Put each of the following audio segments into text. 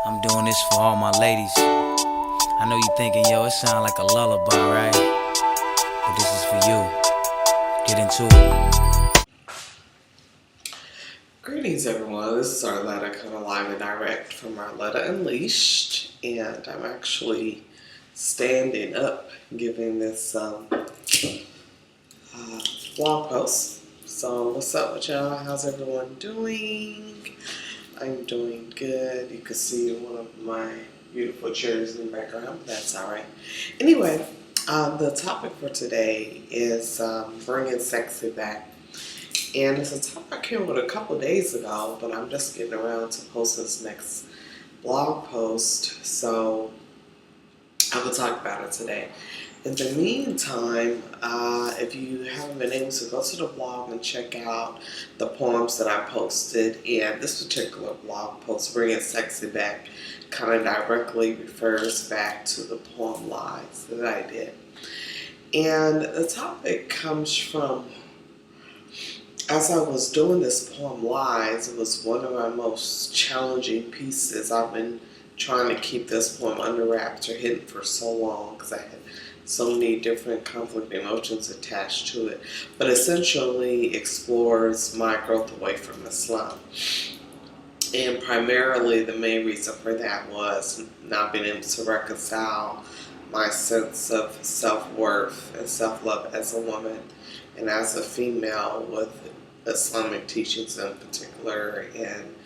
I'm doing this for all my ladies. I know you thinking, yo, it sound like a lullaby, right? But this is for you. Get into it. Greetings, everyone. This is Arletta, coming live and direct from Arletta Unleashed, and I'm actually standing up giving this blog post. So, what's up with y'all? How's everyone doing? I'm doing good. You can see one of my beautiful chairs in the background. That's all right. Anyway, the topic for today is bringing sexy back. And it's a topic I came with a couple days ago, but I'm just getting around to post this next blog post, so I will talk about it today. In the meantime, if you haven't been able to, go to the blog and check out the poems that I posted. And this particular blog post, Bringing Sexy Back, kind of directly refers back to the poem Lies that I did. And the topic comes from, as I was doing this poem Lies, it was one of my most challenging pieces. I've been trying to keep this poem under wraps or hidden for so long because I had so many different conflicting emotions attached to it. But essentially explores my growth away from Islam. And primarily the main reason for that was not being able to reconcile my sense of self-worth and self-love as a woman and as a female with Islamic teachings in particular, and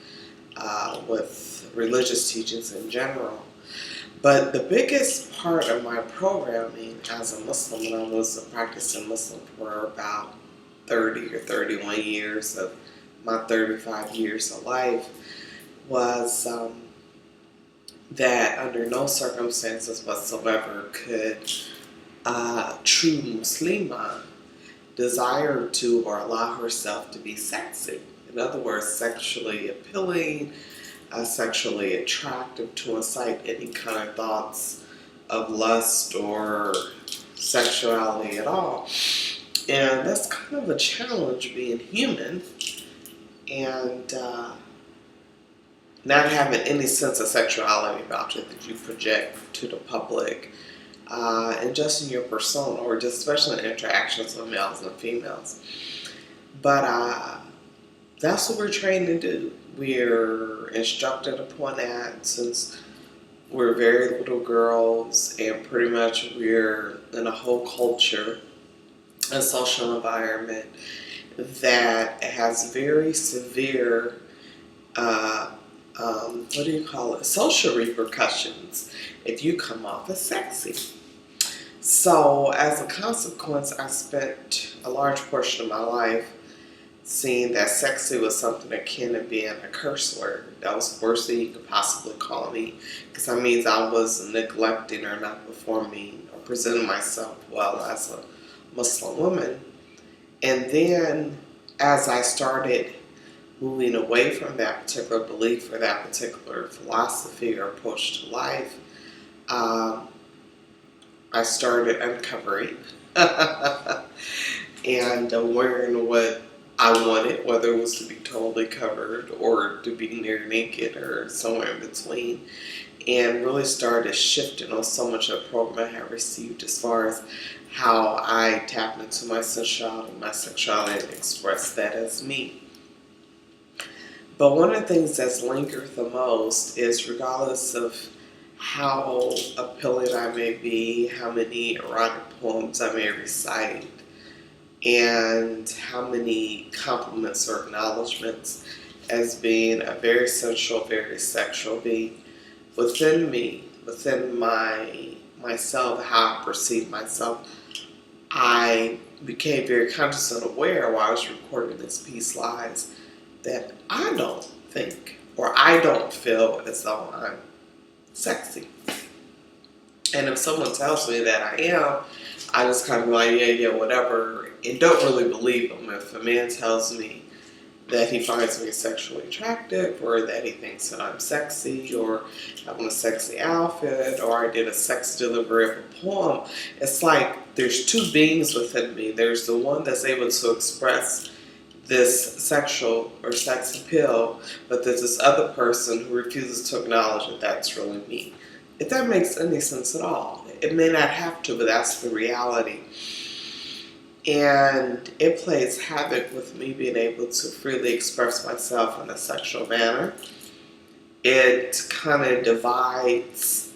with religious teachings in general. But the biggest part of my programming as a Muslim, when I was a practicing Muslim for about 30 or 31 years of my 35 years of life, was that under no circumstances whatsoever could a true Muslimah desire to or allow herself to be sexy. In other words, sexually appealing, sexually attractive, to incite any kind of thoughts of lust or sexuality at all. And that's kind of a challenge, being human and not having any sense of sexuality about you that you project to the public, and just in your persona, or just especially in interactions with males and females. But that's what we're trained to do. We're instructed upon that since we're very little girls, and pretty much we're in a whole culture, a social environment that has very severe, social repercussions if you come off as sexy. So as a consequence, I spent a large portion of my life seeing that sexy was something akin to being a curse word. That was the worst thing you could possibly call me, because that means I was neglecting or not performing or presenting myself well as a Muslim woman. And then as I started moving away from that particular belief or that particular philosophy or approach to life, I started uncovering and wearing what I wanted, whether it was to be totally covered or to be near naked or somewhere in between, and really started shifting on so much of the program I had received as far as how I tapped into my sexuality and expressed that as me. But one of the things that's lingered the most is, regardless of how appealing I may be, how many erotic poems I may recite, and how many compliments or acknowledgments as being a very sensual, very sexual being, within me, within myself, how I perceive myself, I became very conscious and aware while I was recording this piece Lies that I don't think or I don't feel as though I'm sexy. And if someone tells me that I am, I just kind of be like, yeah, whatever, and don't really believe them. If a man tells me that he finds me sexually attractive, or that he thinks that I'm sexy, or I'm in a sexy outfit, or I did a sex delivery of a poem, it's like there's two beings within me. There's the one that's able to express this sexual or sex appeal, but there's this other person who refuses to acknowledge that that's really me. If that makes any sense at all. It may not have to, but that's the reality. And it plays havoc with me being able to freely express myself in a sexual manner. It kind of divides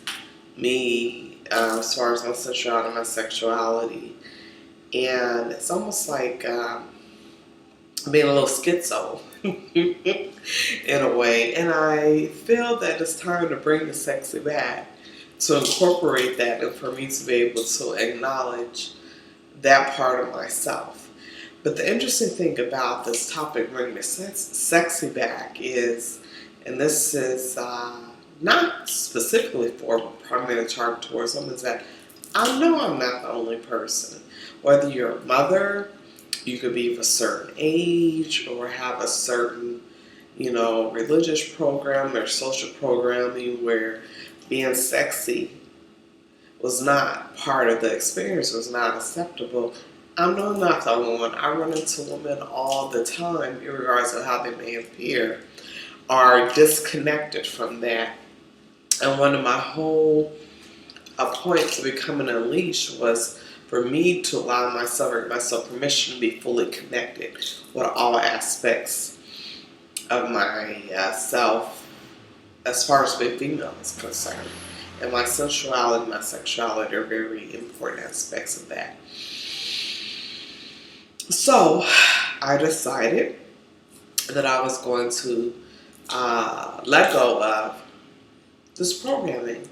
me as far as my sensuality and my sexuality. And it's almost like being a little schizo in a way. And I feel that it's time to bring the sexy back, to incorporate that, and for me to be able to acknowledge that part of myself. But the interesting thing about this topic, bringing the sexy back, is, and this is not specifically for, but primarily targeted towards women, is that I know I'm not the only person. Whether you're a mother, you could be of a certain age or have a certain, religious program or social programming where being sexy was not part of the experience, was not acceptable. I know I'm not the only one. I run into women all the time, regardless of how they may appear, are disconnected from that. And one of my whole points to becoming unleashed was for me to allow myself permission to be fully connected with all aspects of my self as far as being female is concerned. And my sensuality and my sexuality are very important aspects of that. So I decided that I was going to let go of this programming.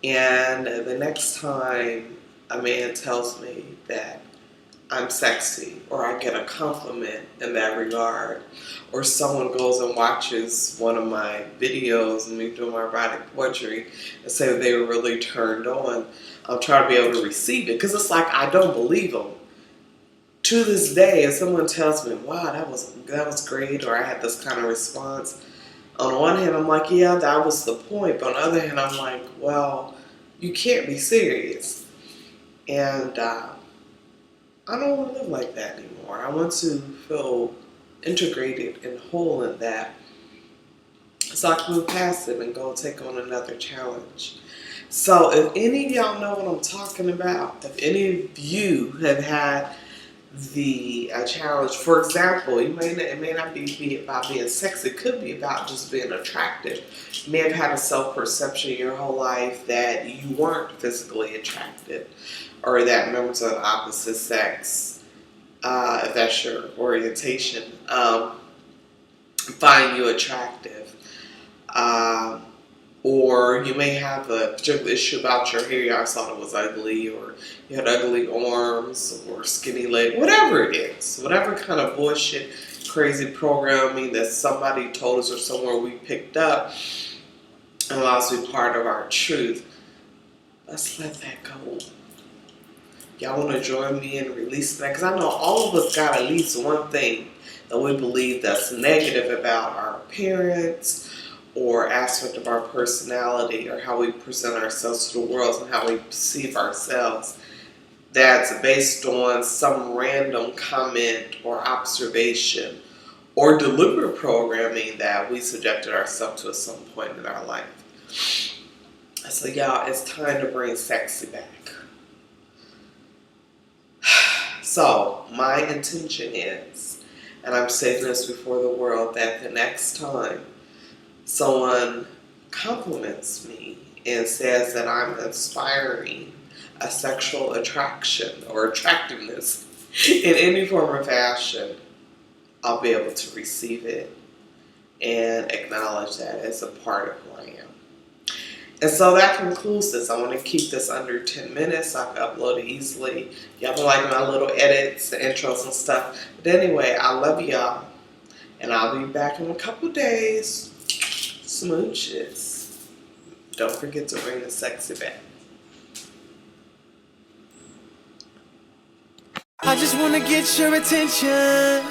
And the next time a man tells me that I'm sexy, or I get a compliment in that regard, or someone goes and watches one of my videos and me doing my erotic poetry and say that they were really turned on, I'm trying to be able to receive it, because it's like I don't believe them. To this day, if someone tells me, wow, that was great, or I had this kind of response, on the one hand, I'm like, yeah, that was the point. But on the other hand, I'm like, well, you can't be serious. And I don't want to live like that anymore. I want to feel integrated and whole in that, so I can move past it and go take on another challenge. So if any of y'all know what I'm talking about, if any of you have had the challenge, for example, it may not be about being sexy, it could be about just being attractive. You may have had a self-perception your whole life that you weren't physically attractive, or that members of the opposite sex, if that's your orientation, find you attractive. Or you may have a particular issue about your hair. You always thought it was ugly, or you had ugly arms, or skinny leg, whatever it is. Whatever kind of bullshit, crazy programming that somebody told us or somewhere we picked up allows to be part of our truth. Let's let that go. Y'all want to join me in releasing that? Because I know all of us got at least one thing that we believe that's negative about our appearance, or aspect of our personality, or how we present ourselves to the world and how we perceive ourselves, that's based on some random comment or observation or deliberate programming that we subjected ourselves to at some point in our life. So y'all, it's time to bring sexy back. So my intention is, and I'm saying this before the world, that the next time someone compliments me and says that I'm inspiring a sexual attraction or attractiveness in any form or fashion, I'll be able to receive it and acknowledge that as a part of who I am. And so that concludes this. I want to keep this under 10 minutes so I can upload it easily. Y'all been liking my little edits, the intros and stuff. But anyway, I love y'all. And I'll be back in a couple days. Smooches. Don't forget to bring the sexy back. I just wanna get your attention.